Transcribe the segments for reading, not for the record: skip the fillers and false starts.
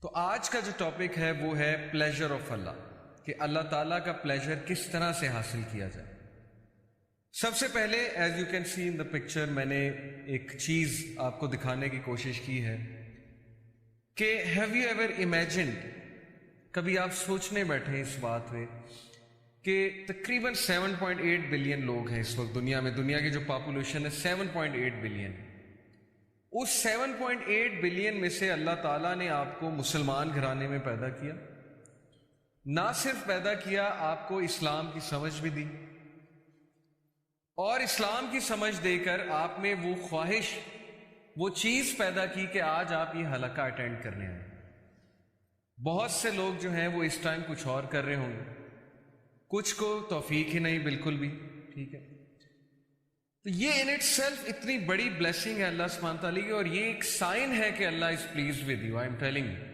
تو آج کا جو ٹاپک ہے وہ ہے پلیجر آف اللہ، کہ اللہ تعالیٰ کا پلیجر کس طرح سے حاصل کیا جائے۔ سب سے پہلے as you can see in the picture میں نے ایک چیز آپ کو دکھانے کی کوشش کی ہے کہ ہیو یو ایور امیجنڈ، کبھی آپ سوچنے بیٹھے اس بات میں کہ تقریباً 7.8 بلین لوگ ہیں اس وقت دنیا میں، دنیا کی جو پاپولیشن ہے 7.8 بلین، اس 7.8 بلین میں سے اللہ تعالیٰ نے آپ کو مسلمان گھرانے میں پیدا کیا، نہ صرف پیدا کیا، آپ کو اسلام کی سمجھ بھی دی، اور اسلام کی سمجھ دے کر آپ میں وہ خواہش، وہ چیز پیدا کی کہ آج آپ یہ حلقہ اٹینڈ کرنے آئے۔ بہت سے لوگ جو ہیں وہ اس ٹائم کچھ اور کر رہے ہوں گے، کچھ کو توفیق ہی نہیں بالکل بھی، ٹھیک ہے۔ تو یہ ان اٹ سیلف اتنی بڑی بلیسنگ ہے اللہ سبحانہ تعالیٰ کی، اور یہ ایک سائن ہے کہ اللہ is pleased with you, I am telling you.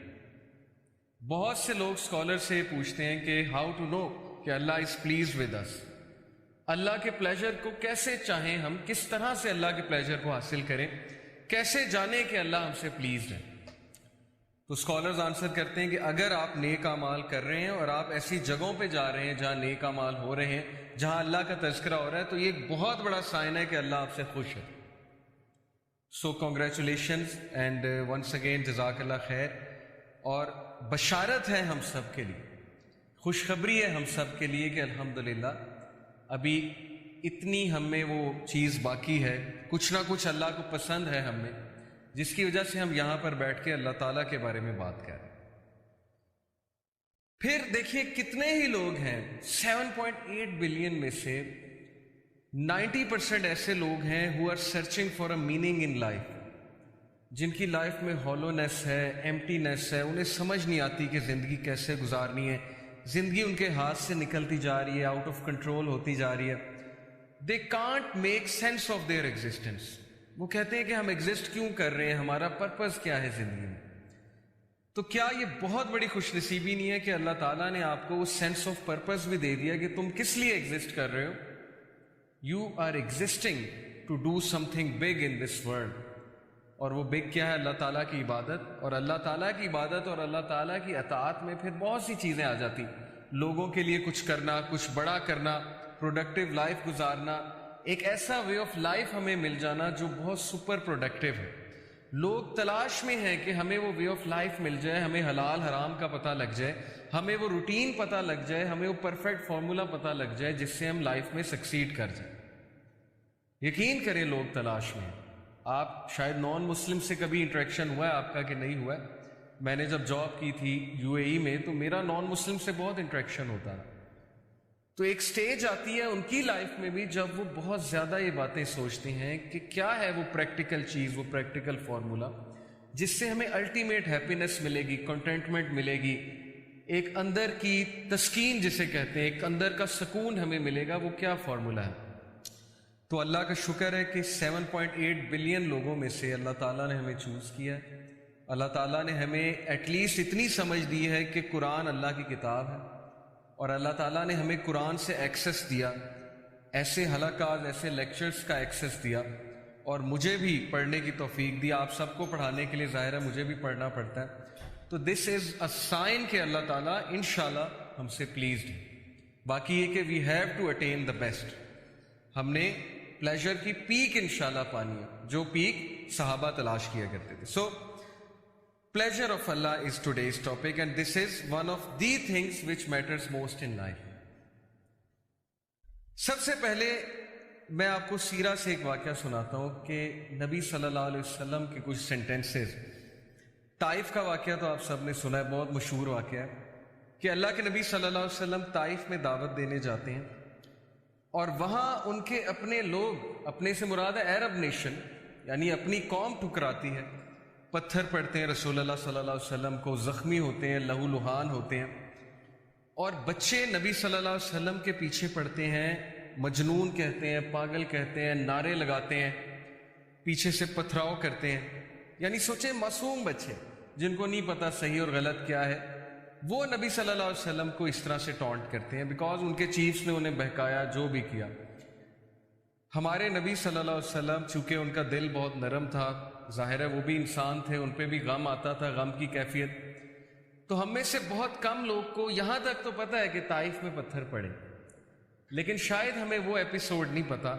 بہت سے لوگ اسکالر سے پوچھتے ہیں کہ ہاؤ ٹو نو کہ اللہ از پلیزڈ ود اس، اللہ کے پلیجر کو کیسے چاہیں ہم، کس طرح سے اللہ کے پلیجر کو حاصل کریں، کیسے جانیں کہ اللہ ہم سے پلیزڈ ہے۔ تو اسکالرز آنسر کرتے ہیں کہ اگر آپ نیک اعمال کر رہے ہیں اور آپ ایسی جگہوں پہ جا رہے ہیں جہاں نیک اعمال ہو رہے ہیں، جہاں اللہ کا تذکرہ ہو رہا ہے، تو یہ ایک بہت بڑا سائن ہے کہ اللہ آپ سے خوش ہے۔ سو کنگریچولیشنز اینڈ ونس اگین جزاک اللہ خیر، اور بشارت ہے ہم سب کے لیے، خوشخبری ہے ہم سب کے لیے کہ الحمدللہ ابھی اتنی ہم میں وہ چیز باقی ہے، کچھ نہ کچھ اللہ کو پسند ہے ہم میں، جس کی وجہ سے ہم یہاں پر بیٹھ کے اللہ تعالیٰ کے بارے میں بات کر رہے ہیں۔ پھر دیکھیے کتنے ہی لوگ ہیں، 7.8 بلین میں سے 90% ایسے لوگ ہیں who are searching for a meaning in life، جن کی لائف میں ہالونیس ہے، ایمٹینیس ہے، انہیں سمجھ نہیں آتی کہ زندگی کیسے گزارنی ہے، زندگی ان کے ہاتھ سے نکلتی جا رہی ہے، آؤٹ آف کنٹرول ہوتی جا رہی ہے۔ They can't make sense of their existence, وہ کہتے ہیں کہ ہم ایگزسٹ کیوں کر رہے ہیں، ہمارا پرپز کیا ہے زندگی میں۔ تو کیا یہ بہت بڑی خوش نصیبی نہیں ہے کہ اللہ تعالیٰ نے آپ کو وہ سینس آف پرپز بھی دے دیا کہ تم کس لیے ایگزسٹ کر رہے ہو؟ You are existing to do something big in this world, اور وہ بگ کیا ہے؟ اللہ تعالیٰ کی عبادت، اور اللہ تعالیٰ کی عبادت اور اللہ تعالیٰ کی اطاعت میں پھر بہت سی چیزیں آ جاتی، لوگوں کے لیے کچھ کرنا، کچھ بڑا کرنا، پروڈکٹیو لائف گزارنا، ایک ایسا وے آف لائف ہمیں مل جانا جو بہت سپر پروڈکٹیو ہے۔ لوگ تلاش میں ہیں کہ ہمیں وہ وے آف لائف مل جائے، ہمیں حلال حرام کا پتہ لگ جائے، ہمیں وہ روٹین پتہ لگ جائے، ہمیں وہ پرفیکٹ فارمولا پتہ لگ جائے جس سے ہم لائف میں سکسیڈ کر جائیں۔ یقین کریں لوگ تلاش میں ہیں۔ آپ شاید نان مسلم سے کبھی انٹریکشن ہوا ہے آپ کا کہ نہیں ہوا ہے؟ میں نے جب جاب کی تھی UAE میں تو میرا نان مسلم سے بہت انٹریکشن ہوتا ہے، تو ایک سٹیج آتی ہے ان کی لائف میں بھی جب وہ بہت زیادہ یہ باتیں سوچتے ہیں کہ کیا ہے وہ پریکٹیکل چیز، وہ پریکٹیکل فارمولا جس سے ہمیں الٹیمیٹ ہیپینس ملے گی، کنٹینٹمنٹ ملے گی، ایک اندر کی تسکین جسے کہتے ہیں، ایک اندر کا سکون ہمیں ملے گا، وہ کیا فارمولا ہے؟ تو اللہ کا شکر ہے کہ 7.8 بلین لوگوں میں سے اللہ تعالیٰ نے ہمیں چوز کیا ہے۔ اللہ تعالیٰ نے ہمیں ایٹ لیسٹ اتنی سمجھ دی ہے کہ قرآن اللہ کی کتاب ہے، اور اللہ تعالیٰ نے ہمیں قرآن سے ایکسس دیا، ایسے حلقات، ایسے لیکچرز کا ایکسس دیا، اور مجھے بھی پڑھنے کی توفیق دی۔ آپ سب کو پڑھانے کے لیے ظاہر ہے مجھے بھی پڑھنا پڑتا ہے، تو دس از اے سائن کہ اللہ تعالیٰ انشاءاللہ ہم سے پلیزڈ ہے۔ باقی یہ کہ we have to attain the best, ہم نے پلیجر کی پیک انشاءاللہ پانی ہے، جو پیک صحابہ تلاش کیا کرتے تھے۔ سو pleasure of Allah is today's topic, and this is one of the things which matters most in life. سب سے پہلے میں آپ کو سیرہ سے ایک واقعہ سناتا ہوں کہ نبی صلی اللہ علیہ وسلم کے کچھ سینٹنسز۔ طائف کا واقعہ تو آپ سب نے سنا ہے، بہت مشہور واقعہ ہے کہ اللہ کے نبی صلی اللہ علیہ وسلم طائف میں دعوت دینے جاتے ہیں، اور وہاں ان کے اپنے لوگ، اپنے سے مراد ہے عرب نیشن، یعنی اپنی قوم ٹھکراتی ہے، پتھر پڑتے ہیں رسول اللہ صلی اللہ علیہ وسلم کو، زخمی ہوتے ہیں، لہو لہان ہوتے ہیں، اور بچے نبی صلی اللہ علیہ وسلم کے پیچھے پڑتے ہیں، مجنون کہتے ہیں، پاگل کہتے ہیں، نعرے لگاتے ہیں، پیچھے سے پتھراؤ کرتے ہیں۔ یعنی سوچیں معصوم بچے جن کو نہیں پتا صحیح اور غلط کیا ہے، وہ نبی صلی اللہ علیہ وسلم کو اس طرح سے ٹونٹ کرتے ہیں، بیکاز ان کے چیفز نے انہیں بہکایا، جو بھی کیا۔ ہمارے نبی صلی اللہ علیہ وسلم چونکہ ان کا دل بہت نرم تھا، ظاہر ہے وہ بھی انسان تھے، ان پہ بھی غم آتا تھا، غم کی کیفیت، تو ہم میں سے بہت کم لوگ کو یہاں تک تو پتہ ہے کہ طائف میں پتھر پڑے، لیکن شاید ہمیں وہ ایپیسوڈ نہیں پتا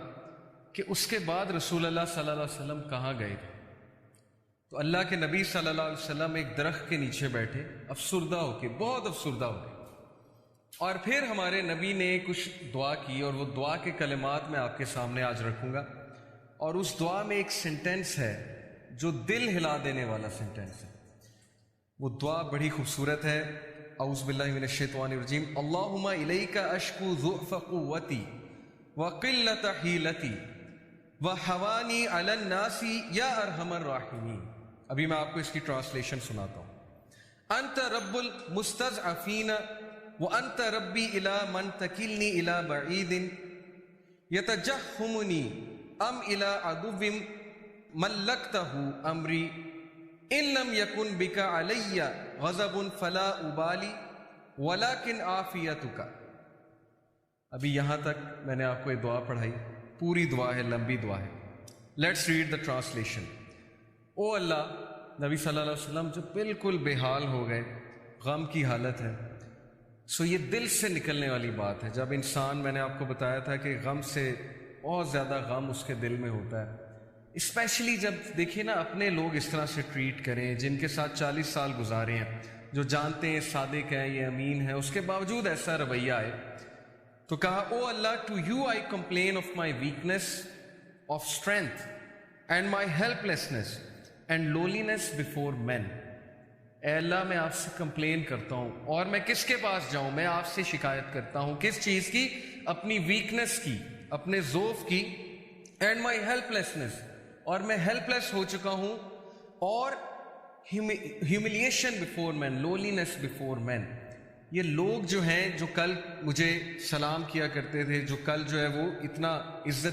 کہ اس کے بعد رسول اللہ صلی اللہ علیہ وسلم کہاں گئے تھے۔ تو اللہ کے نبی صلی اللہ علیہ وسلم ایک درخت کے نیچے بیٹھے، افسردہ ہو کے، بہت افسردہ ہو کے، اور پھر ہمارے نبی نے کچھ دعا کی، اور وہ دعا کے کلمات میں آپ کے سامنے آج رکھوں گا۔ اور اس دعا میں ایک سینٹنس ہے جو دل ہلا دینے والا سینٹنس ہے۔ وہ دعا بڑی خوبصورت ہے۔ اعوذ باللہ من الشیطان الرجیم، اللہم الیک اشکو ضعف قوتی وقلت حیلتی وحوانی علی الناس یا ارحم الراحمین۔ ابھی میں آپ کو اس کی ٹرانسلیشن سناتا ہوں۔ انت رب المستضعفین وانت ربی الی من تکلنی الی بعید یتجہمنی ام الی عدو ملکتہ امری ان لم یکن بک علی غضب فلا ابالی ولکن عافیتک۔ ابھی یہاں تک میں نے آپ کو یہ دعا پڑھائی، پوری دعا ہے، لمبی دعا ہے۔ Let's read the translation. O اللہ، نبی صلی اللہ علیہ وسلم جو بالکل بے حال ہو گئے، غم کی حالت ہے۔ سو یہ دل سے نکلنے والی بات ہے۔ جب انسان، میں نے آپ کو بتایا تھا کہ غم سے بہت زیادہ غم اس کے دل میں ہوتا ہے، اسپیشلی جب دیکھیے نا اپنے لوگ اس طرح سے ٹریٹ کریں، جن کے ساتھ 40 سال گزارے ہیں، جو جانتے ہیں صادق ہیں، یہ امین ہے، اس کے باوجود ایسا رویہ آئے، تو کہا او اللہ، to you I complain of my weakness of strength and my helplessness and lowliness before men. اے اللہ، میں آپ سے کمپلین کرتا ہوں، اور میں کس کے پاس جاؤں؟ میں آپ سے شکایت کرتا ہوں، کس چیز کی؟ اپنی ویکنیس کی، اپنے ضعف کی، اینڈ مائی ہیلپ لیسنس، اور میں ہیلپ لیس ہو چکا ہوں، اور ہیوملیشن بفور مین، لولینس بفور مین۔ یہ لوگ جو ہیں، جو کل مجھے سلام کیا کرتے تھے، جو کل جو ہے وہ اتنا عزت